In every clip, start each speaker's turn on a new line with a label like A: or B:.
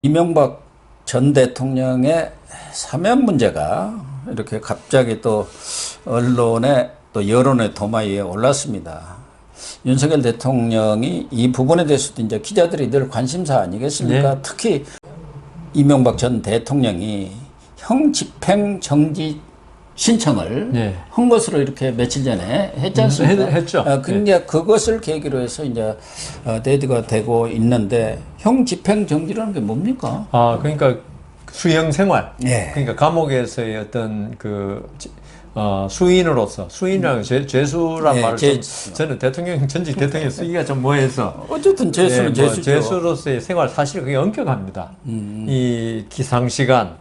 A: 이명박 전 대통령의 사면 문제가 이렇게 갑자기 또 언론에 또 여론의 도마 위에 올랐습니다. 윤석열 대통령이 이 부분에 대해서도 이제 기자들이 늘 관심사 아니겠습니까?
B: 네.
A: 특히 이명박 전 대통령이 형 집행 정지 신청을
B: 네.
A: 한 것으로 이렇게 며칠 전에 했지 않습니까?
B: 했죠.
A: 근데 그것을 계기로 해서 이제 대두가 되고 있는데 형 집행 정지라는 게 뭡니까?
B: 그러니까 수형 생활.
A: 예.
B: 그러니까 감옥에서의 어떤 수인으로서 수인이라는 죄수란
A: 예,
B: 말을 저는 전직 대통령 쓰기가 좀 뭐해서
A: 어쨌든 죄수는 죄수죠.
B: 죄수로서의 생활 사실 그게 엄격합니다. 이 기상 시간,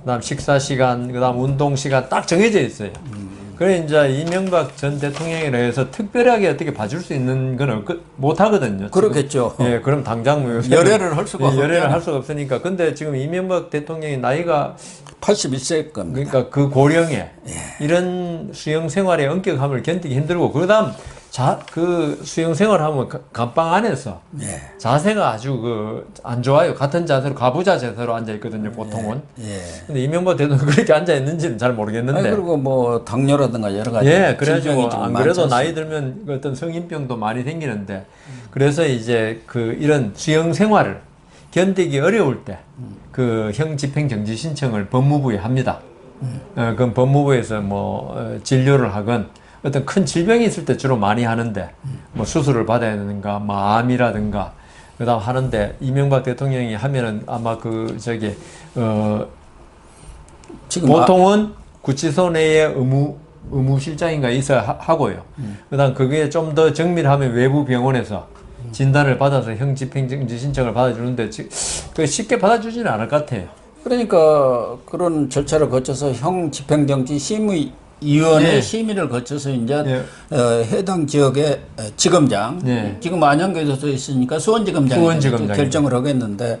B: 그다음 식사 시간, 그다음 운동 시간 딱 정해져 있어요. 그래 이제 이명박 전 대통령에 대해서 특별하게 어떻게 봐줄 수 있는 건 못 하거든요.
A: 그렇겠죠.
B: 예, 그럼 당장
A: 열애를 할 수가
B: 열애를 할 수가 없으니까. 근데 지금 이명박 대통령이 나이가
A: 81세일 겁니다.
B: 그러니까 그 고령에 이런 수영 생활의 엄격함을 견디기 힘들고 그다음 그 수영 생활하면 감방 안에서 자세가 아주 안 좋아요. 같은 자세로 가부좌 자세로 앉아 있거든요, 보통은. 근데 이명박 대통령 그렇게 앉아 있는지는 잘 모르겠는데.
A: 아니, 그리고 뭐 당뇨라든가 여러 가지
B: 그래가지고 안 그래도
A: 많지
B: 나이 들면 어떤 성인병도 많이 생기는데 그래서 이제 이런 수영 생활을 견디기 어려울 때 그 형 집행 정지 신청을 법무부에 합니다. 그럼 법무부에서 진료를 하건 어떤 큰 질병이 있을 때 주로 많이 하는데 뭐 수술을 받아야 되는가 암이라든가 그다음 하는데 이명박 대통령이 하면은 아마
A: 지금
B: 보통은 구치소 내에 의무실장인가 있어야 하고요. 그다음 그게 좀 더 정밀하면 외부 병원에서 진단을 받아서 형 집행정지 신청을 받아주는데 쉽게 받아주지는 않을 것 같아요.
A: 그러니까 그런 절차를 거쳐서 형 집행정지 심의위원회 심의를 거쳐서 이제 해당 지역의 지검장, 지금 안양교도소에 있으니까 수원지검장이 결정을 하겠는데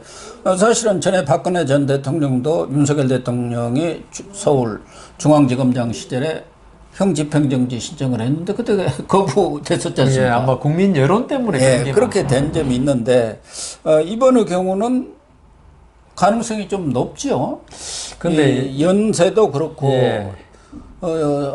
A: 사실은 전에 박근혜 전 대통령도 윤석열 대통령이 서울 중앙지검장 시절에 형 집행정지 신청을 했는데 그때 거부됐었지 않습니까?
B: 아마 국민 여론 때문에
A: 그렇게 된 점이 있는데 이번의 경우는 가능성이 좀 높죠. 근데 연세도 그렇고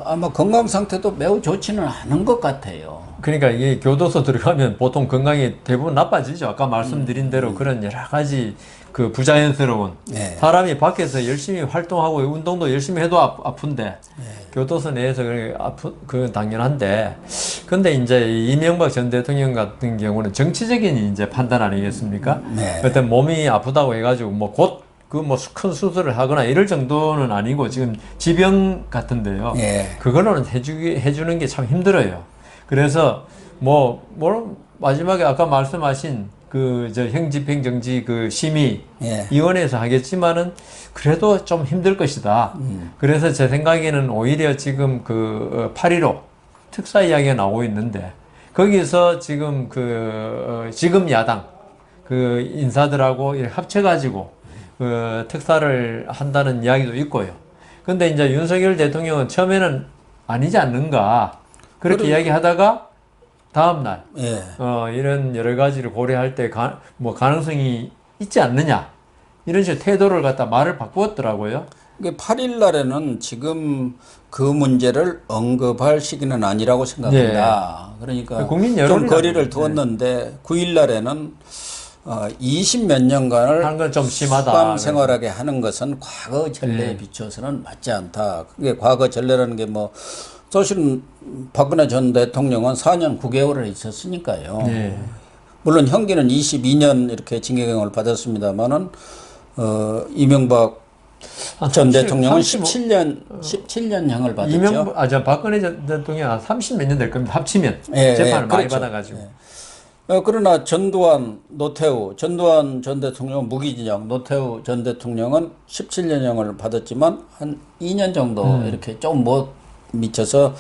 A: 아마 건강 상태도 매우 좋지는 않은 것 같아요.
B: 그러니까 이 교도소 들어가면 보통 건강이 대부분 나빠지죠. 아까 말씀드린 대로 그런 여러 가지 부자연스러운 사람이 밖에서 열심히 활동하고 운동도 열심히 해도 아픈데 교도소 내에서 그건 당연한데 근데 이제 이명박 전 대통령 같은 경우는 정치적인 이제 판단 아니겠습니까? 어떤 몸이 아프다고 해가지고 큰 수술을 하거나 이럴 정도는 아니고 지금 지병 같은데요. 그거는 해주는 게 참 힘들어요. 그래서 마지막에 아까 말씀하신 형 집행정지 심의위원회에서 하겠지만은 그래도 좀 힘들 것이다. 그래서 제 생각에는 오히려 지금 8.15 특사 이야기가 나오고 있는데 거기서 지금 지금 야당 인사들하고 합쳐가지고 특사를 한다는 이야기도 있고요. 근데 이제 윤석열 대통령은 처음에는 아니지 않는가 그렇게 이야기하다가 다음날 이런 여러 가지를 고려할 때 가능성이 있지 않느냐 이런 식으로 태도를 갖다 말을 바꾸었더라고요.
A: 8일 날에는 지금 그 문제를 언급할 시기는 아니라고 생각합니다. 그러니까 좀 거리를 두었는데 9일 날에는 20몇 년간을
B: 좀 심하다.
A: 수감 생활하게 하는 것은 과거 전례에 비춰서는 맞지 않다. 그게 과거 전례라는 게 사실은 박근혜 전 대통령은 4년 9개월을 있었으니까요. 물론 형기는 22년 이렇게 징역형을 받았습니다만은 이명박 전 대통령은 17년형을 받았죠.
B: 박근혜 전 대통령 30몇 년 될 겁니다. 합치면 재판을 많이 받아가지고.
A: 그러나 노태우 전 대통령은 무기징역, 노태우 전 대통령은 17년형을 받았지만 한 2년 정도 이렇게 좀 못 미쳐서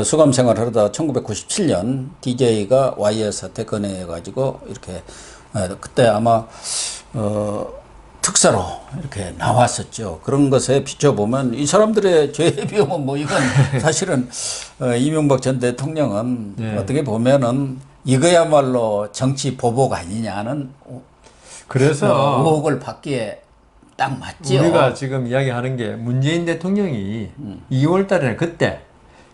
A: 수감 생활을 하다 1997년 DJ가 YS 사태 건의해가지고 이렇게 그때 아마 특사로 이렇게 나왔었죠. 그런 것에 비춰보면 이 사람들의 죄의 비용은 이건 사실은 이명박 전 대통령은 어떻게 보면은 이거야말로 정치 보복 아니냐는
B: 그래서
A: 의혹을 받기에 딱 맞지요.
B: 우리가 지금 이야기하는 게 문재인 대통령이 2월 달에 그때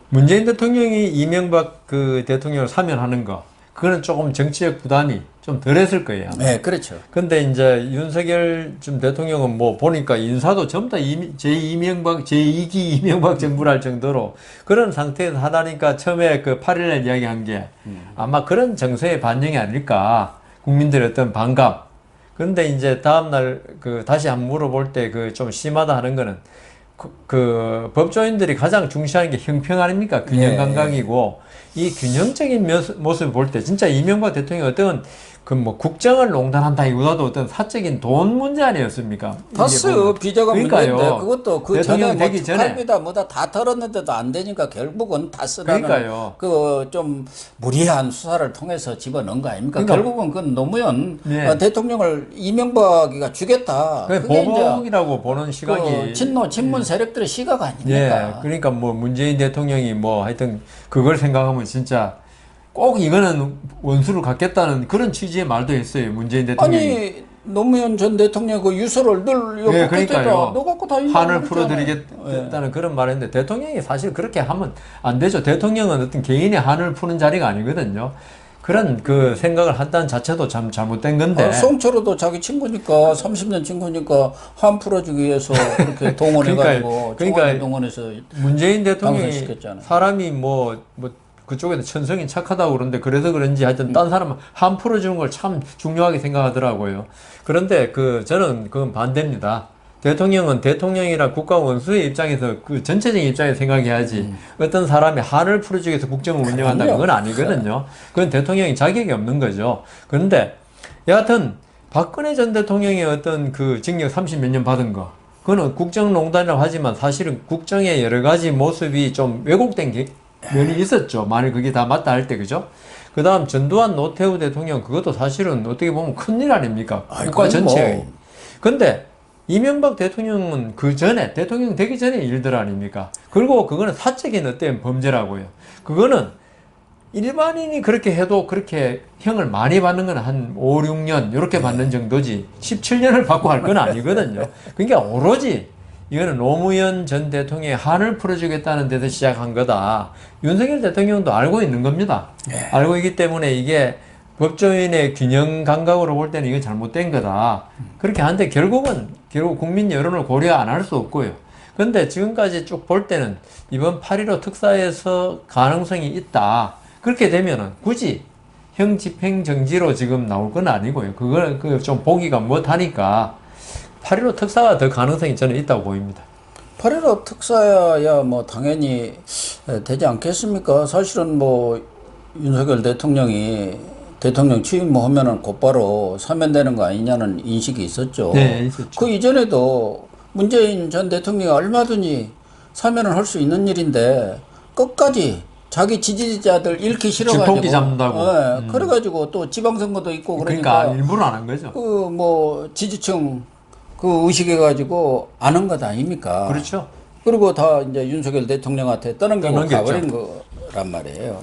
B: 문재인 대통령이 이명박 그 대통령을 사면하는 거 그거는 조금 정치적 부담이 좀 덜했을 거예요. 아마.
A: 네, 그렇죠.
B: 근데 이제 윤석열 지금 대통령은 뭐 보니까 인사도 전부 다 제2기 이명박 정부를 할 정도로 그런 상태에서 하다니까 처음에 그 8일날 이야기한 게 아마 그런 정서의 반영이 아닐까. 국민들의 어떤 반감. 근데 이제 다음날 그 다시 한번 물어볼 때 그 좀 심하다 하는 거는 그 법조인들이 가장 중시하는 게 형평 아닙니까? 균형 감각이고 이 균형적인 모습을 볼 때 진짜 이명박 대통령이 어떤 그 뭐 국정을 농단한다기보다도 어떤 사적인 돈 문제 아니었습니까?
A: 봤어요. 비자가
B: 그러니까요.
A: 문제인데 그것도 그 전에
B: 대통령 되기 전에
A: 칼비다 뭐다 다 털었는데도 안 되니까 결국은 다스라는
B: 그러니까요.
A: 그 좀 무리한 수사를 통해서 집어넣은 거 아닙니까?
B: 그러니까
A: 결국은 그 노무현
B: 네.
A: 대통령을 이명박이가 죽였다.
B: 그게 보복이라고 보는 시각이
A: 그 친문 세력들의 시각 아닙니까?
B: 예, 그러니까 뭐 문재인 대통령이 뭐 하여튼 그걸 생각하면 진짜 꼭 이거는 원수를 갖겠다는 그런 취지의 말도 했어요. 문재인 대통령이.
A: 아니 노무현 전 대통령 그 유서를 늘
B: 예, 그러니까요.
A: 너 갖고 다닌다고
B: 한을
A: 그랬잖아요.
B: 풀어드리겠다는 그런 말을 했는데 대통령이 사실 그렇게 하면 안 되죠. 대통령은 어떤 개인의 한을 푸는 자리가 아니거든요. 그런 그 생각을 한다는 자체도 참 잘못된 건데.
A: 송철호도 자기 친구니까 30년 친구니까 한 풀어주기 위해서 그렇게 동원해가지고
B: 그러니까
A: 동원해서
B: 문재인 대통령이
A: 당선시켰잖아요.
B: 사람이 뭐 그쪽에서 천성이 착하다고 그러는데 그래서 그런지 하여튼 딴 사람은 한 풀어주는 걸 참 중요하게 생각하더라고요. 그런데 저는 그건 반대입니다. 대통령은 대통령이랑 국가 원수의 입장에서 그 전체적인 입장에서 생각해야지 어떤 사람이 한을 풀어주기 위해서 국정을 운영한다 그건 아니거든요. 그건 대통령이 자격이 없는 거죠. 그런데 여하튼 박근혜 전 대통령의 어떤 그 징역 30몇 년 받은 거 그거는 국정농단이라고 하지만 사실은 국정의 여러 가지 모습이 좀 왜곡된 면이 있었죠. 만일 그게 다 맞다 할 때, 그죠? 그 다음 전두환 노태우 대통령, 그것도 사실은 어떻게 보면 큰일 아닙니까? 국가 전체의. 근데 이명박 대통령은 그 전에, 대통령 되기 전에 일들 아닙니까? 그리고 그거는 사적인 어떤 범죄라고요. 그거는 일반인이 그렇게 해도 그렇게 형을 많이 받는 건 한 5, 6년, 이렇게 받는 정도지, 17년을 받고 할 건 아니거든요. 그러니까 오로지 이거는 노무현 전 대통령의 한을 풀어주겠다는 데서 시작한 거다. 윤석열 대통령도 알고 있는 겁니다. 알고 있기 때문에 이게 법조인의 균형 감각으로 볼 때는 이건 잘못된 거다. 그렇게 하는데 결국 국민 여론을 고려 안 할 수 없고요. 그런데 지금까지 쭉 볼 때는 이번 8.15 특사에서 가능성이 있다. 그렇게 되면은 굳이 형 집행정지로 지금 나올 건 아니고요. 그걸 좀 보기가 못하니까 8.15 특사가 더 가능성이 저는 있다고 보입니다.
A: 8.15 특사야 뭐 당연히 되지 않겠습니까? 사실은 뭐 윤석열 대통령이 대통령 취임하면은 곧바로 사면되는 거 아니냐는 인식이 있었죠.
B: 네, 있었죠.
A: 그 이전에도 문재인 전 대통령이 얼마든지 사면을 할 수 있는 일인데 끝까지 자기 지지자들 잃기 싫어가지고
B: 집토끼 잡는다고.
A: 그래가지고 또 지방선거도 있고 그러니까
B: 일부러 안 한 거죠.
A: 그 뭐 지지층 그 의식해가지고 아는 것 아닙니까?
B: 그렇죠.
A: 그리고 다 이제 윤석열 대통령한테 떠넘기고
B: 떠넘겼죠.
A: 가버린 거란 말이에요.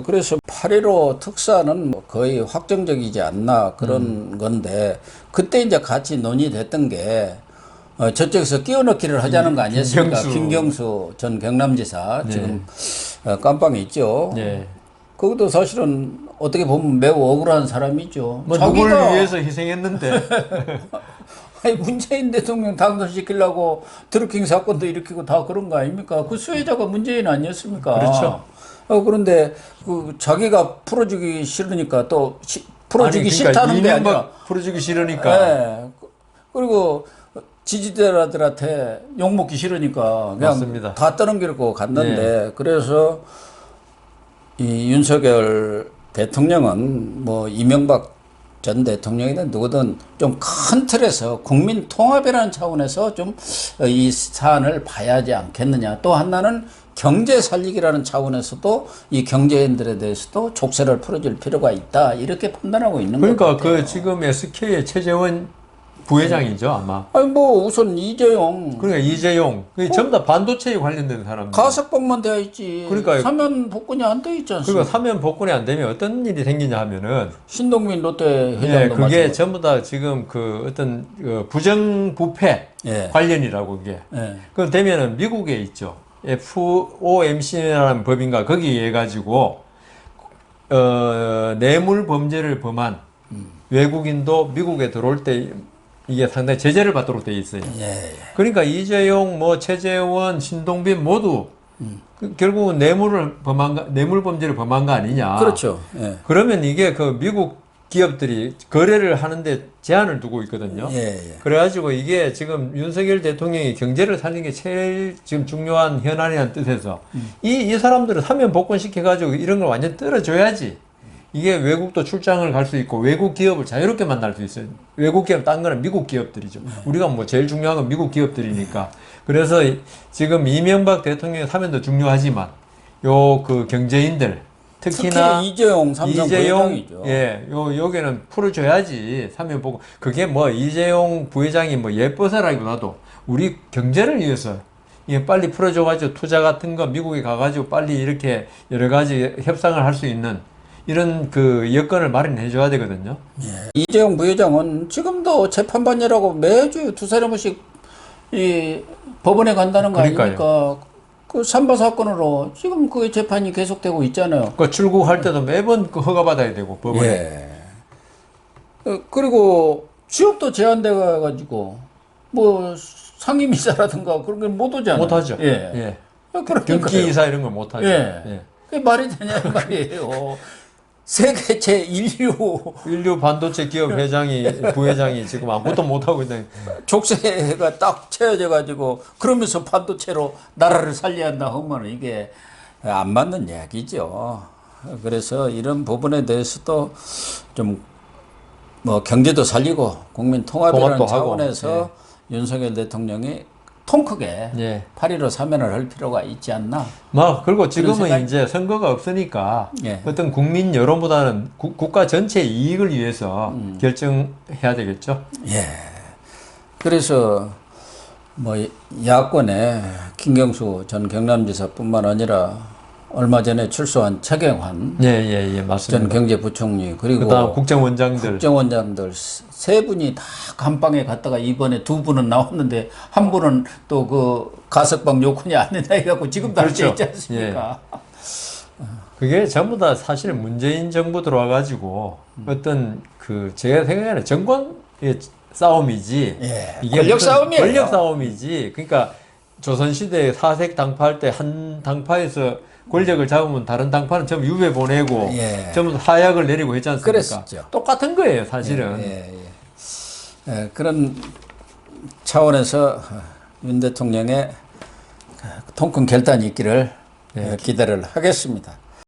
A: 그래서 8.15 특사는 뭐 거의 확정적이지 않나 그런 건데 그때 이제 같이 논의됐던 게 저쪽에서 끼워넣기를 하자는 거 아니었습니까? 김경수 전 경남지사 지금 깜빵에 있죠.
B: 네.
A: 그것도 사실은 어떻게 보면 매우 억울한 사람이죠.
B: 뭐 누굴 위해서 희생했는데.
A: 아니 문재인 대통령 당선시키려고 드루킹 사건도 일으키고 다 그런 거 아닙니까? 그 수혜자가 문재인 아니었습니까?
B: 그렇죠.
A: 그런데 그 자기가 풀어주기 싫으니까 또 풀어주기 싫다는 게 아니라
B: 풀어주기 싫으니까.
A: 네. 그리고 지지자들한테 욕먹기 싫으니까 그냥
B: 맞습니다.
A: 다 떠넘기고 갔는데 그래서 이 윤석열 대통령은 뭐 이명박 전 대통령이든 누구든 좀 큰 틀에서 국민 통합이라는 차원에서 좀 이 사안을 봐야지 않겠느냐. 또 하나는 경제 살리기라는 차원에서도 이 경제인들에 대해서도 족쇄를 풀어줄 필요가 있다. 이렇게 판단하고 있는 거예요.
B: 그러니까 그 지금 SK의 최재원 부회장이죠 아마.
A: 아니 뭐 우선 이재용.
B: 그러니까 이재용. 전부 다 반도체에 관련된 사람들.
A: 가석방만 되어 있지.
B: 그러니까
A: 사면 복권이 안 돼 있지 않습니까?
B: 그러니까 사면 복권이 안 되면 어떤 일이 생기냐 하면은
A: 신동민 롯데 회장도
B: 예, 그게
A: 마찬가지.
B: 전부 다 지금 그 어떤 그 부정부패
A: 예.
B: 관련이라고 그게.
A: 예.
B: 그럼 되면은 미국에 있죠. FOMC라는 법인가 거기에 가지고 뇌물 범죄를 범한 외국인도 미국에 들어올 때 이게 상당히 제재를 받도록 돼 있어요.
A: 예.
B: 그러니까 이재용, 뭐 최재원, 신동빈 모두 결국은 뇌물 범죄를 범한 거 아니냐.
A: 그렇죠. 예.
B: 그러면 이게 그 미국 기업들이 거래를 하는데 제한을 두고 있거든요.
A: 예, 예.
B: 그래가지고 이게 지금 윤석열 대통령이 경제를 살리는 게 제일 지금 중요한 현안이라는 뜻에서 이 사람들을 사면 복권 시켜가지고 이런 걸 완전 떨어줘야지. 이게 외국도 출장을 갈 수 있고 외국 기업을 자유롭게 만날 수 있어요. 외국 기업 딴 거는 미국 기업들이죠. 우리가 뭐 제일 중요한 건 미국 기업들이니까. 그래서 지금 이명박 대통령의 사면도 중요하지만 요 그 경제인들 특히나
A: 특히 이재용 삼성 부회장이죠.
B: 예, 여기는 풀어줘야지 사면 보고 그게 뭐 이재용 부회장이 뭐 예뻐서라기보다도 우리 경제를 위해서 이게 빨리 풀어줘가지고 투자 같은 거 미국에 가가지고 빨리 이렇게 여러 가지 협상을 할 수 있는 이런 그 여건을 마련해 줘야 되거든요.
A: 예. 이재용 부회장은 지금도 재판반이라고 매주 두세 한 번씩 이 법원에 간다는 거
B: 그러니까요.
A: 아닙니까? 그 삼바 사건으로 지금 그 재판이 계속되고 있잖아요.
B: 그 출국할 때도 매번 그 허가 받아야 되고 법원에.
A: 예. 그리고 취업도 제한돼 가지고 뭐 상임이사라든가 그런 걸 못 오잖아요.
B: 못 하죠.
A: 예.
B: 예.
A: 그러니까요.
B: 경기이사 이런 걸 못 하죠.
A: 예.
B: 예.
A: 그게 말이 되냐 이 말이에요. 세계 제1류
B: 반도체 기업 부회장이 지금 아무것도 못 하고 있는.
A: 족쇄가 딱 채워져 가지고 그러면서 반도체로 나라를 살려야 한다 하면 이게 안 맞는 이야기죠. 그래서 이런 부분에 대해서도 좀 뭐 경제도 살리고 국민 통합이라는
B: 통합도
A: 차원에서
B: 하고,
A: 윤석열 대통령이 통 크게
B: 예.
A: 8.15 사면을 할 필요가 있지 않나.
B: 그리고 지금은
A: 생각이-
B: 이제 선거가 없으니까
A: 예.
B: 어떤 국민 여론보다는 국가 전체 이익을 위해서 결정해야 되겠죠.
A: 예. 그래서 뭐 야권의 김경수 전 경남지사뿐만 아니라 얼마 전에 출소한 최경환
B: 예,
A: 전
B: 맞습니다.
A: 경제부총리 그리고
B: 그다음 국정원장들
A: 세 분이 다 감방에 갔다가 이번에 두 분은 나왔는데 한 분은 또 그 가석방 요건이 안 된다 해갖고 지금도
B: 그렇죠.
A: 앉아 있지 않습니까?
B: 그게 전부 다 사실 문재인 정부 들어와가지고 어떤 그 제가 생각에는 정권의 싸움이지
A: 예,
B: 이게
A: 권력
B: 무슨
A: 싸움이에요.
B: 권력 싸움이지. 그러니까 조선시대 사색 당파할 때 한 당파에서 권력을 잡으면 다른 당파는 전부 유배 보내고
A: 예.
B: 전부 하약을 내리고 했지 않습니까?
A: 그랬었죠.
B: 똑같은 거예요 사실은.
A: 예, 그런 차원에서 윤 대통령의 통큰 결단이 있기를 기대를 하겠습니다.